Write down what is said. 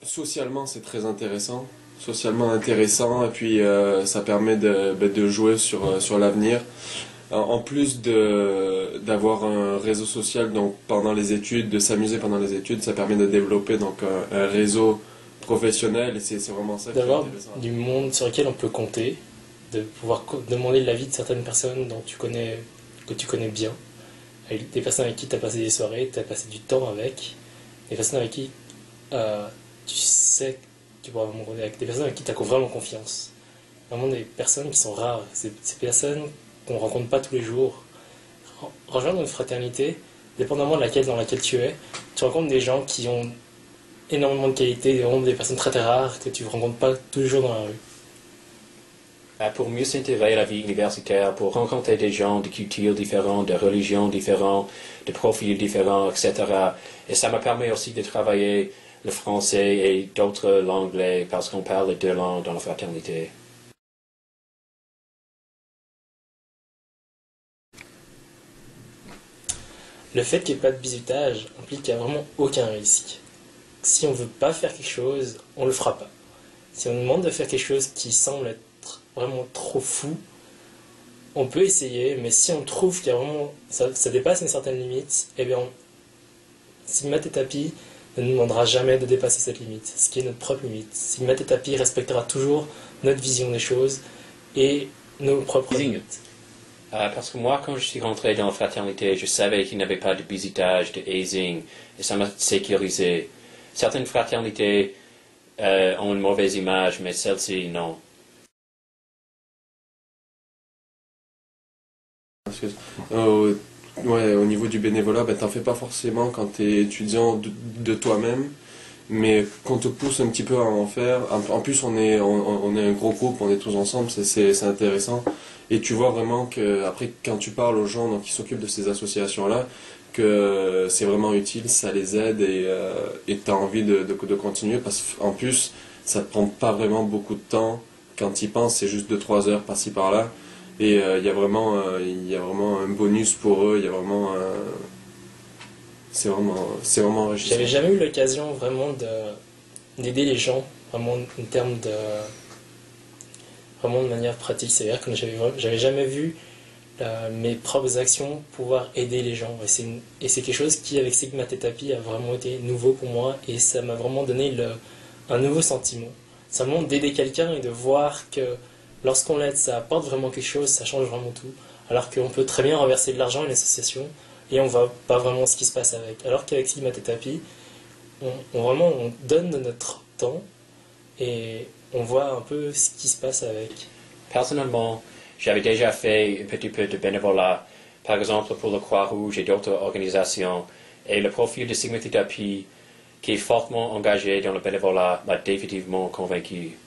Socialement, c'est très intéressant. Socialement intéressant, et puis ça permet de jouer sur l'avenir. En plus d'avoir un réseau social donc pendant les études, de s'amuser pendant les études, ça permet de développer donc un réseau professionnel et c'est vraiment ça qui est D'avoir intéressant. du monde sur lequel on peut compter, de pouvoir demander l'avis de certaines personnes que tu connais bien, avec des personnes avec qui tu as passé des soirées, tu as passé du temps avec, des personnes avec qui tu sais que tu pourras vraiment compter, avec des personnes avec qui tu as vraiment confiance. Vraiment des personnes qui sont rares, ces personnes qu'on rencontre pas tous les jours. Rejoindre une fraternité, dépendamment de dans laquelle tu es, tu rencontres des gens qui ont énormément de qualités, vraiment des personnes très très rares que tu ne rencontres pas tous les jours dans la rue. Pour mieux s'intégrer à la vie universitaire, pour rencontrer des gens de cultures différentes, de religions différentes, de profils différents, etc. Et ça me permet aussi de travailler le français et d'autres l'anglais parce qu'on parle les deux langues dans la fraternité. Le fait qu'il n'y ait pas de bizutage implique qu'il n'y a vraiment aucun risque. Si on ne veut pas faire quelque chose, on ne le fera pas. Si on nous demande de faire quelque chose qui semble être vraiment trop fou, on peut essayer, mais si on trouve qu'il y a vraiment ça dépasse une certaine limite, eh bien, Sigma et Tapi ne nous demandera jamais de dépasser cette limite, ce qui est notre propre limite. Sigma et Tapi respectera toujours notre vision des choses et nos propres limites. Parce que moi, quand je suis rentré dans la fraternité, je savais qu'il n'y avait pas de bizutage, de hazing, et ça m'a sécurisé. Certaines fraternités ont une mauvaise image, mais celle-ci, non. Ouais, au niveau du bénévolat, ben, t'en fais pas forcément quand t'es étudiant de toi-même, mais qu'on te pousse un petit peu à en faire. En plus, on est un gros groupe, on est tous ensemble, c'est intéressant. Et tu vois vraiment que après, quand tu parles aux gens donc, qui s'occupent de ces associations-là, que c'est vraiment utile, ça les aide et t'as envie de continuer parce qu'en plus, ça te prend pas vraiment beaucoup de temps. Quand tu y penses, c'est juste 2-3 heures par-ci par-là. Et il y a vraiment un bonus pour eux, il y a vraiment c'est vraiment enrichissant. J'avais jamais eu l'occasion vraiment d'aider les gens, vraiment en termes vraiment de manière pratique. C'est-à-dire que j'avais jamais vu mes propres actions pouvoir aider les gens. Et c'est quelque chose qui, avec Sigma Tapi, a vraiment été nouveau pour moi et ça m'a vraiment donné un nouveau sentiment. Seulement d'aider quelqu'un et de voir que lorsqu'on l'aide, ça apporte vraiment quelque chose, ça change vraiment tout. Alors qu'on peut très bien renverser de l'argent à une association et on voit pas vraiment ce qui se passe avec. Alors qu'avec Sigma Tapi, on donne de notre temps et on voit un peu ce qui se passe avec. Personnellement, j'avais déjà fait un petit peu de bénévolat, par exemple pour le Croix-Rouge et d'autres organisations, et le profil de Sigma Tapi, qui est fortement engagé dans le bénévolat, m'a définitivement convaincu.